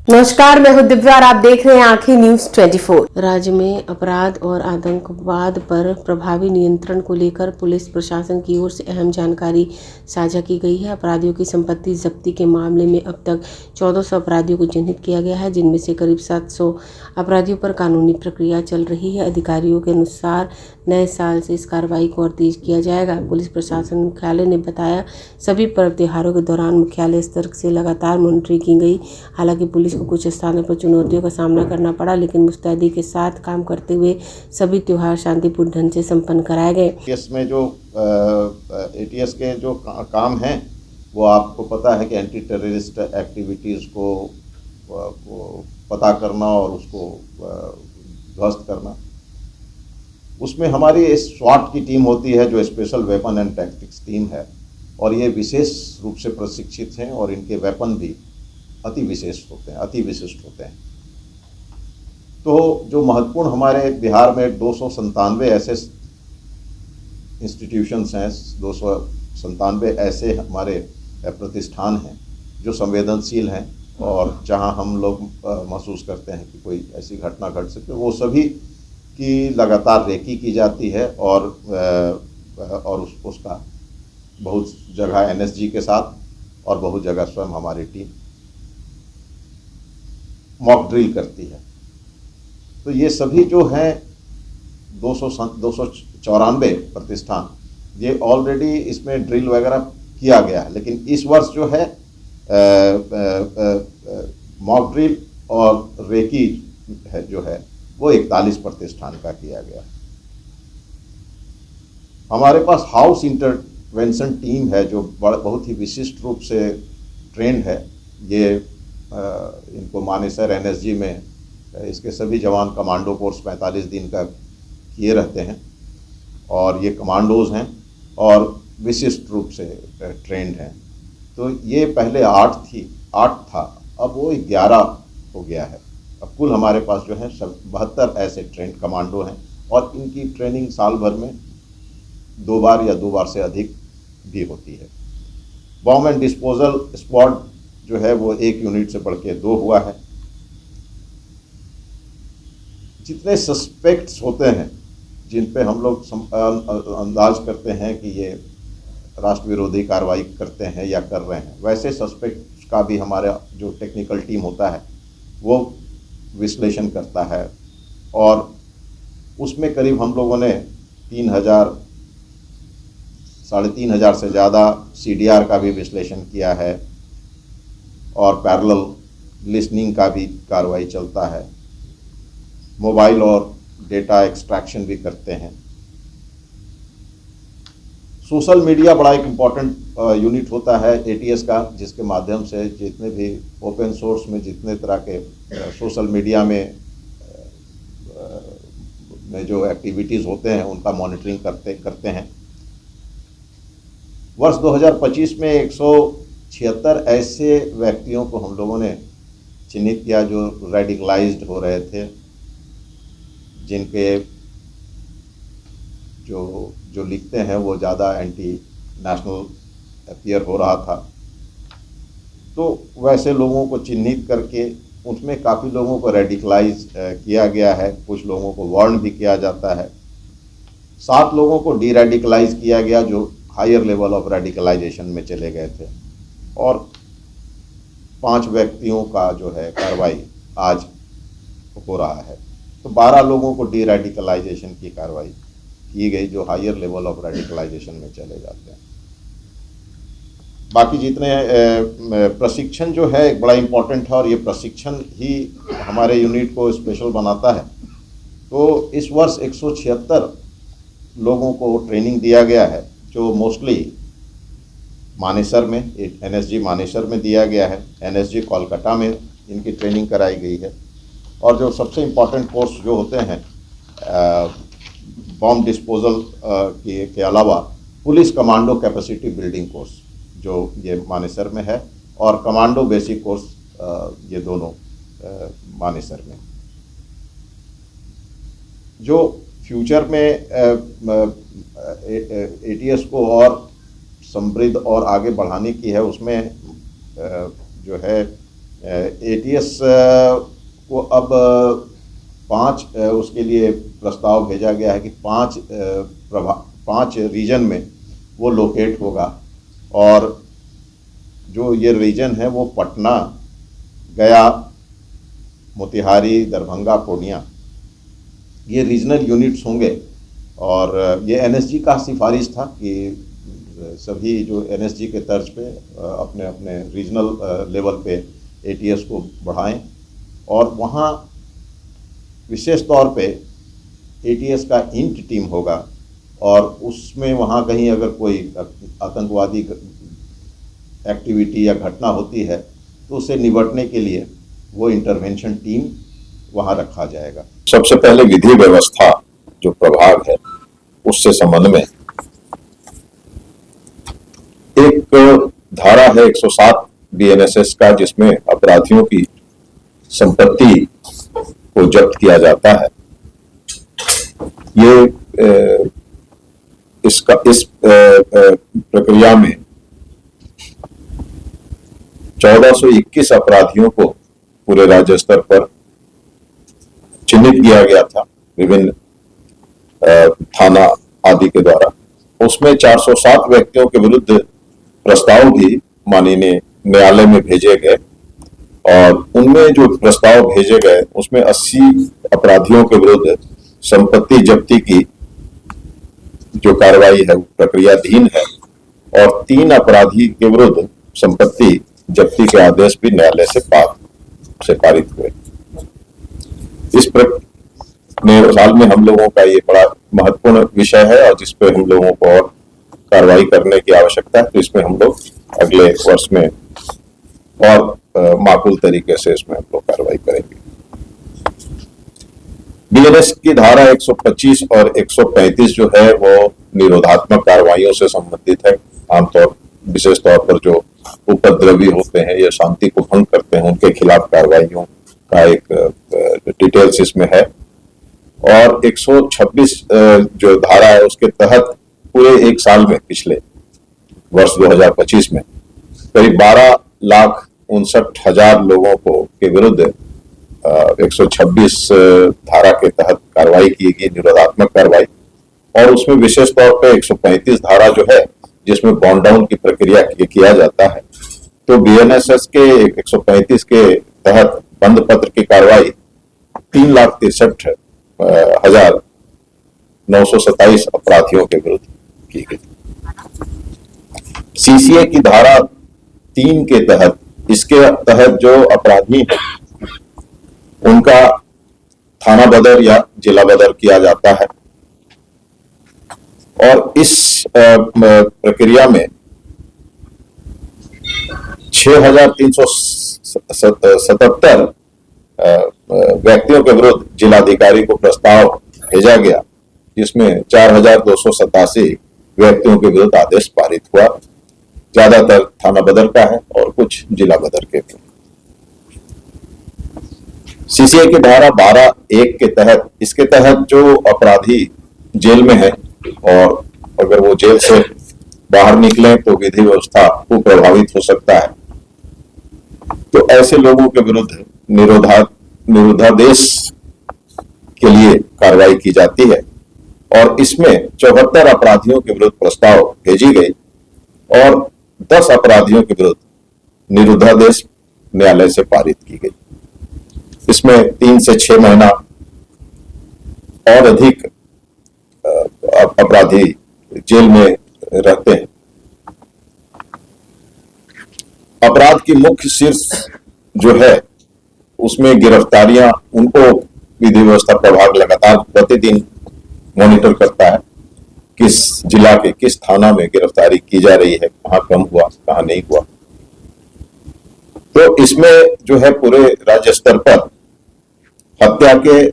नमस्कार, मैं हूं दिव्या और आप देख रहे हैं आंखें न्यूज 24। राज्य में अपराध और आतंकवाद पर प्रभावी नियंत्रण को लेकर पुलिस प्रशासन की ओर से अहम जानकारी साझा की गई है। अपराधियों की संपत्ति जब्ती के मामले में अब तक 1400 अपराधियों को चिन्हित किया गया है, जिनमें से करीब 700 अपराधियों पर कानूनी प्रक्रिया चल रही है। अधिकारियों के अनुसार नए साल से इस कार्रवाई को और तेज किया जाएगा। पुलिस प्रशासन मुख्यालय ने बताया, सभी पर्व त्योहारों के दौरान मुख्यालय स्तर से लगातार मॉनिटरिंग की गई। हालांकि पुलिस को कुछ स्थानों पर चुनौतियों का सामना करना पड़ा, लेकिन मुस्तैदी के साथ काम करते हुए सभी त्योहार शांतिपूर्ण ढंग से संपन्न कराए गए। इसमें जो एटीएस के जो काम हैं वो आपको पता है कि एंटी टेररिस्ट एक्टिविटीज़ को पता करना और उसको ध्वस्त करना। उसमें हमारी इस स्वाट की टीम होती है जो special weapon and tactics team है, और ये विशेष रूप से प्रशिक्षित हैं और इनके वेपन भी अति विशिष्ट होते हैं। तो जो महत्वपूर्ण हमारे बिहार में 297 ऐसे इंस्टीट्यूशंस हैं, 297 ऐसे हमारे प्रतिष्ठान हैं जो संवेदनशील हैं और जहां हम लोग महसूस करते हैं कि कोई ऐसी घटना घट सकती है, वो सभी की लगातार रेकी की जाती है और उसका बहुत जगह एनएसजी के साथ और बहुत जगह स्वयं हमारी टीम मॉक ड्रिल करती है। तो ये सभी जो हैं 294 प्रतिष्ठान, ये ऑलरेडी इसमें ड्रिल वगैरह किया गया है, लेकिन इस वर्ष जो है मॉक ड्रिल और रेकी है जो है वो 41 प्रतिष्ठान का किया गया। हमारे पास हाउस इंटरवेंशन टीम है जो बहुत ही विशिष्ट रूप से ट्रेंड है। ये इनको मानेसर एनएसजी में इसके सभी जवान कमांडो कोर्स 45 दिन का किए रहते हैं और ये कमांडोज हैं और विशिष्ट रूप से ट्रेंड हैं। तो ये पहले 8 था, अब वो 11 हो गया है। अब कुल हमारे पास जो है 72 ऐसे ट्रेंड कमांडो हैं और इनकी ट्रेनिंग साल भर में 2 बार या 2 बार से अधिक भी होती है। बॉम्ब एंड डिस्पोजल स्क्वाड जो है वो 1 यूनिट से बढ़ के 2 हुआ है। जितने सस्पेक्ट्स होते हैं जिन पे हम लोग अंदाज करते हैं कि ये राष्ट्र विरोधी कार्रवाई करते हैं या कर रहे हैं, वैसे सस्पेक्ट्स का भी हमारा जो टेक्निकल टीम होता है वो विश्लेषण करता है और उसमें करीब हम लोगों ने 3,000-3,500 से ज़्यादा सीडीआर का भी विश्लेषण किया है और पैरेलल लिसनिंग का भी कार्रवाई चलता है। मोबाइल और डेटा एक्सट्रैक्शन भी करते हैं। सोशल मीडिया बड़ा एक इम्पॉर्टेंट यूनिट होता है एटीएस का, जिसके माध्यम से जितने भी ओपन सोर्स में जितने तरह के सोशल मीडिया में जो एक्टिविटीज़ होते हैं उनका मॉनिटरिंग करते हैं। वर्ष 2025 में 176 ऐसे व्यक्तियों को हम लोगों ने चिन्हित किया जो रेडिकलाइज्ड हो रहे थे, जिनके जो लिखते हैं वो ज़्यादा एंटी नेशनल अपीयर हो रहा था। तो वैसे लोगों को चिन्हित करके उसमें काफ़ी लोगों को रेडिकलाइज किया गया है, कुछ लोगों को वार्न भी किया जाता है। 7 लोगों को डी रेडिकलाइज किया गया जो हायर लेवल ऑफ रेडिकलाइजेशन में चले गए थे और 5 व्यक्तियों का जो है कार्रवाई आज हो रहा है। तो 12 लोगों को डी रेडिकलाइजेशन की कार्रवाई की गई जो हायर लेवल ऑफ रेडिकलाइजेशन में चले जाते हैं। बाकी जितने प्रशिक्षण जो है एक बड़ा इम्पोर्टेंट है और ये प्रशिक्षण ही हमारे यूनिट को स्पेशल बनाता है। तो इस वर्ष 176 लोगों को ट्रेनिंग दिया गया है जो मोस्टली मानेसर में, एनएसजी मानेसर में दिया गया है, एनएसजी कोलकाता में इनकी ट्रेनिंग कराई गई है। और जो सबसे इम्पोर्टेंट कोर्स जो होते हैं बॉम्ब डिस्पोजल के अलावा police commando capacity building course जो ये मानेसर में है और कमांडो बेसिक कोर्स ये दोनों मानेसर में। जो फ्यूचर में एटीएस को और समृद्ध और आगे बढ़ाने की है, उसमें जो है एटीएस को अब 5 उसके लिए प्रस्ताव भेजा गया है कि 5 रीजन में वो लोकेट होगा, और जो ये रीजन है वो पटना, गया, मोतिहारी, दरभंगा, पूर्णिया, ये रीजनल यूनिट्स होंगे। और ये एनएसजी का सिफारिश था कि सभी जो एनएसजी के तर्ज पे अपने अपने रीजनल लेवल पे एटीएस को बढ़ाएं, और वहाँ विशेष तौर पे एटीएस का इंट टीम होगा, और उसमें वहाँ कहीं अगर कोई आतंकवादी एक्टिविटी या घटना होती है तो उससे निपटने के लिए वो इंटरवेंशन टीम वहाँ रखा जाएगा। सबसे पहले विधि व्यवस्था जो प्रभाग है उससे संबंध में एक धारा है 107 बीएनएसएस का, जिसमें अपराधियों की संपत्ति को जब्त किया जाता है। ये इस प्रक्रिया में 1421 अपराधियों को पूरे राज्य स्तर पर चिन्हित किया गया था विभिन्न थाना आदि के द्वारा। उसमें 407 व्यक्तियों के विरुद्ध प्रस्ताव भी माननीय न्यायालय में भेजे गए, और उनमें जो प्रस्ताव भेजे गए उसमें 80 अपराधियों के विरुद्ध संपत्ति जब्ती की जो कार्रवाई है वो प्रक्रियाधीन है, और 3 अपराधी के विरुद्ध संपत्ति जब्ती के आदेश भी न्यायालय से पारित हुए। इस साल में हम लोगों का ये बड़ा महत्वपूर्ण विषय है, और जिस पे हम लोगों को और कार्रवाई करने की आवश्यकता है। तो इसमें हम लोग अगले वर्ष में और माकूल तरीके से इसमें हम लोग कार्रवाई करेंगे। बीएनएस की धारा 125 और 135 जो है वो निरोधात्मक कार्रवाइयों से संबंधित है। आमतौर विशेष तौर पर जो उपद्रवी होते हैं या शांति को भंग करते हैं उनके खिलाफ कार्रवाइयों का एक डिटेल्स इसमें है। और 126 जो धारा है उसके तहत पूरे एक साल में पिछले वर्ष 2025 में करीब 12,59,000 लोगों को के विरुद्ध 126 धारा के तहत कार्रवाई की गई, निरोधात्मक कार्रवाई। और उसमें विशेष तौर पे 135 धारा जो है जिसमें बॉन्ड डाउन की प्रक्रिया किया जाता है। तो बीएनएसएस के 135 के तहत बंद पत्र की कार्रवाई 3,63,927 अपराधियों के विरुद्ध की गई। सीसीए की धारा 3 के तहत, इसके तहत जो अपराधी हैं उनका थाना बदर या जिला बदर किया जाता है, और इस प्रक्रिया में 6,377 व्यक्तियों के विरुद्ध जिलाधिकारी को प्रस्ताव भेजा गया, जिसमें 4,287 व्यक्तियों के विरुद्ध आदेश पारित हुआ। ज्यादातर थाना बदर का है और कुछ जिला बदर के भी। सीसीए की धारा 12(1) के तहत, इसके तहत जो अपराधी जेल में है और अगर वो जेल से बाहर निकले तो विधि व्यवस्था को प्रभावित हो सकता है, तो ऐसे लोगों के विरुद्ध निरोधादेश के लिए कार्रवाई की जाती है। और इसमें 74 अपराधियों के विरुद्ध प्रस्ताव भेजी गई और 10 अपराधियों के विरुद्ध निरोधादेश न्यायालय से पारित की गई। इसमें 3 से 6 महीना और अधिक अपराधी जेल में रहते हैं। अपराध की मुख्य शीर्ष जो है उसमें गिरफ्तारियां, उनको विधि व्यवस्था प्रभाग लगातार प्रतिदिन मॉनिटर करता है, किस जिला के किस थाना में गिरफ्तारी की जा रही है, कहाँ कम हुआ कहाँ नहीं हुआ। तो इसमें जो है पूरे राज्य स्तर पर हत्या के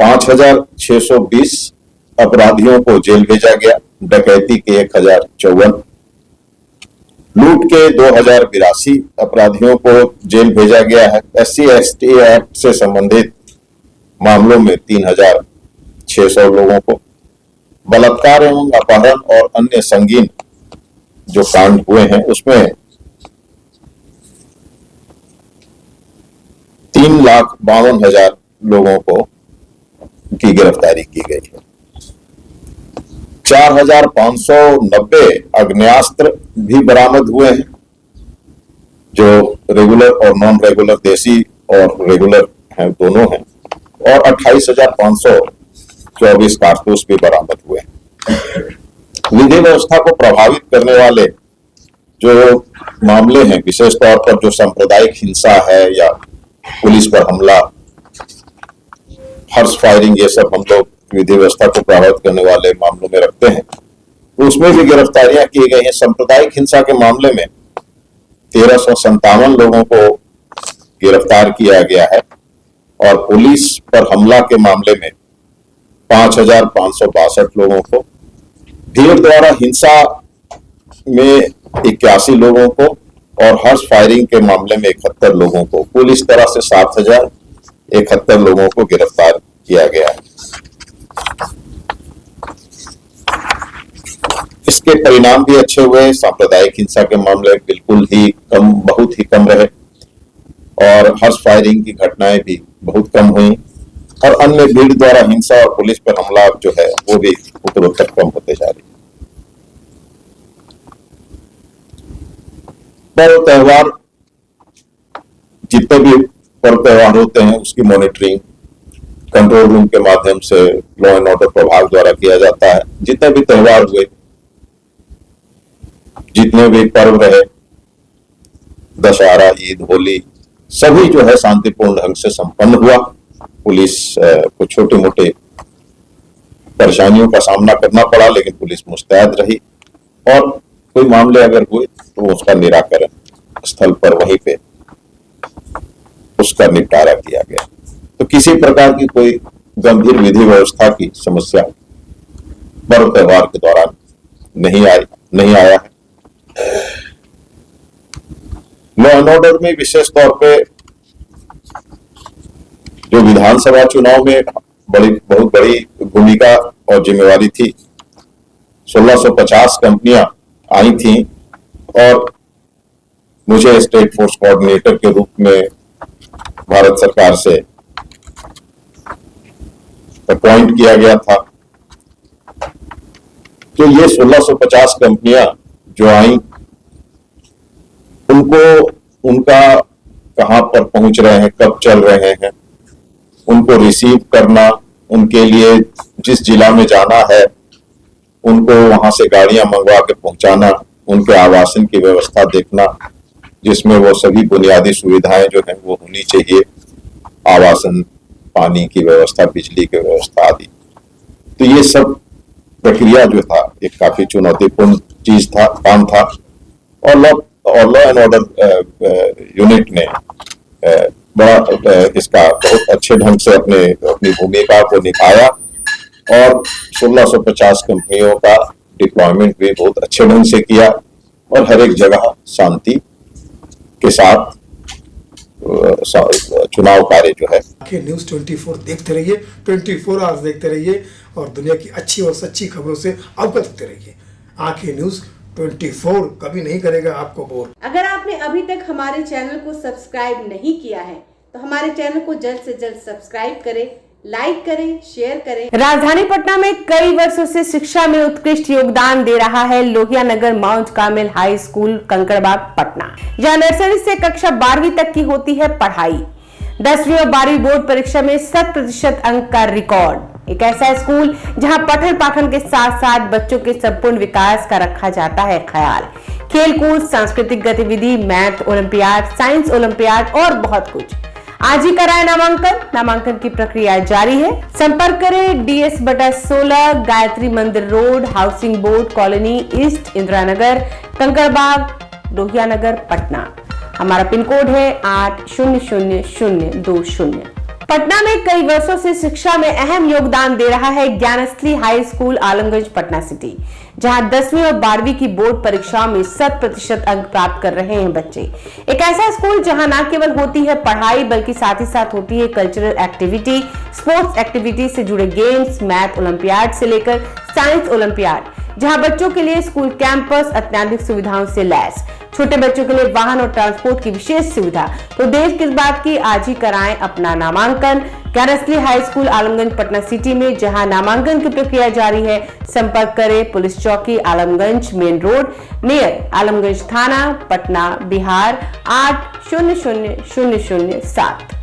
5,620 अपराधियों को जेल भेजा गया, डकैती के 1,054, लूट के 2,082 अपराधियों को जेल भेजा गया है। SC/ST एक्ट से संबंधित मामलों में 3,600 लोगों को, बलात्कार एवं अपहरण और अन्य संगीन जो कांड हुए हैं उसमें 3,52,000 लोगों को की गिरफ्तारी की गई है। 4,590 आग्नेयास्त्र भी बरामद हुए हैं, जो रेगुलर और नॉन रेगुलर, देसी और रेगुलर हैं, दोनों हैं, और 28,524 कारतूस भी बरामद हुए हैं। विधि व्यवस्था को प्रभावित करने वाले जो मामले हैं, विशेष तौर पर जो सांप्रदायिक हिंसा है या पुलिस पर हमला, हर्ष फायरिंग, ये सब हम लोग विधि व्यवस्था को प्रभावित करने वाले मामलों में रखते हैं, तो उसमें भी गिरफ्तारियां की गई हैं। सांप्रदायिक हिंसा के मामले में 1,357 लोगों को गिरफ्तार किया गया है और पुलिस पर हमला के मामले में 5,562 लोगों को, भीड़ द्वारा हिंसा में 81 लोगों को और हर्ष फायरिंग के मामले में 71 लोगों को, कुल इस तरह से 7,071 लोगों को गिरफ्तार किया गया है। इसके परिणाम भी अच्छे हुए। सांप्रदायिक हिंसा के मामले बिल्कुल ही कम, बहुत ही कम रहे और हर्ष फायरिंग की घटनाएं भी बहुत कम हुई और अन्य भीड़ द्वारा हिंसा और पुलिस पर हमला जो है वो भी उत्तरोत्तर कम होते जा रही है। पर्व त्योहार, जितने भी पर्व त्योहार होते हैं उसकी मॉनिटरिंग कंट्रोल रूम के माध्यम से लॉ एंड ऑर्डर प्रभाग द्वारा किया जाता है। जितने भी त्योहार हुए, जितने भी पर्व रहे, दशहरा, ईद, होली, सभी जो है शांतिपूर्ण ढंग से संपन्न हुआ। पुलिस को छोटे मोटे परेशानियों का सामना करना पड़ा, लेकिन पुलिस मुस्तैद रही और कोई मामले अगर हुए तो उसका निराकरण स्थल पर वहीं पे उसका निपटारा किया गया। तो किसी प्रकार की कोई गंभीर विधि व्यवस्था की समस्या पर्व त्योहार के दौरान नहीं आया है। लॉ एंड ऑर्डर में विशेष तौर पे जो विधानसभा चुनाव में बहुत बड़ी भूमिका और जिम्मेवारी थी, 1650 कंपनियां आई थी और मुझे स्टेट फोर्स कोऑर्डिनेटर के रूप में भारत सरकार से अपॉइंट किया गया था। तो ये 1650 कंपनियां जो आई, उनका कहां पर पहुंच रहे हैं, कब चल रहे हैं, उनको रिसीव करना, उनके लिए जिस जिला में जाना है उनको वहां से गाड़ियां मंगवा के पहुंचाना, उनके आवासन की व्यवस्था देखना, जिसमें वो सभी बुनियादी सुविधाएं जो हैं वो होनी चाहिए, आवासन, पानी की व्यवस्था, बिजली की व्यवस्था आदि। तो ये सब प्रक्रिया जो था एक काफी चुनौतीपूर्ण चीज था, काम था और लॉ एंड ऑर्डर यूनिट ने बड़ा इसका बहुत अच्छे ढंग से अपनी भूमिका को निभाया और 1650 कंपनियों का डिप्लॉयमेंट भी बहुत अच्छे ढंग से किया और हर एक जगह शांति के साथ चुनाव कार्य जो है। न्यूज़ 24 देखते रहिए, 24 आवर्स देखते रहिए और दुनिया की अच्छी और सच्ची खबरों से अवगत होते रहिए। आंखें न्यूज़ 24 कभी नहीं करेगा आपको बोर। अगर आपने अभी तक हमारे चैनल को सब्सक्राइब नहीं किया है तो हमारे चैनल को जल्द से जल्द सब्सक्राइब करें, लाइक करें, शेयर करें। राजधानी पटना में कई वर्षों से शिक्षा में उत्कृष्ट योगदान दे रहा है Lohia Nagar Mount Carmel High School Kankarbagh Patna, जहां नर्सरी से कक्षा 12वीं तक की होती है पढ़ाई। 10वीं और 12वीं बोर्ड परीक्षा में 100% अंक का रिकॉर्ड। एक ऐसा स्कूल जहां पठन पाठन के साथ साथ बच्चों के संपूर्ण विकास का रखा जाता है ख्याल। खेलकूद, सांस्कृतिक गतिविधि, मैथ ओलंपियाड, साइंस ओलंपियाड और बहुत कुछ। आज ही कराए नामांकन की प्रक्रिया जारी है। संपर्क करें DS/16 Gayatri Mandir road, housing board colony east, Indira Nagar, Kankarbagh, Lohia Nagar, Patna. हमारा पिन कोड है 800020। पटना में कई वर्षों से शिक्षा में अहम योगदान दे रहा है Gyansthali high school Alamganj Patna city, जहां 10वीं और 12वीं की बोर्ड परीक्षाओं में 100% अंक प्राप्त कर रहे हैं बच्चे। एक ऐसा स्कूल जहां न केवल होती है पढ़ाई बल्कि साथ ही साथ होती है कल्चरल एक्टिविटी, स्पोर्ट्स एक्टिविटी से जुड़े गेम्स, मैथ ओलंपियाड से लेकर साइंस ओलंपियाड। जहां बच्चों के लिए स्कूल कैंपस अत्याधुनिक सुविधाओं से लैस, छोटे बच्चों के लिए वाहन और ट्रांसपोर्ट की विशेष सुविधा। तो देर किस बात की, आज ही कराएं अपना नामांकन कैरसली high school Alamganj Patna city में, जहां नामांकन की प्रक्रिया जारी है। संपर्क करें पुलिस चौकी Alamganj main road near Alamganj थाना पटना बिहार 800007।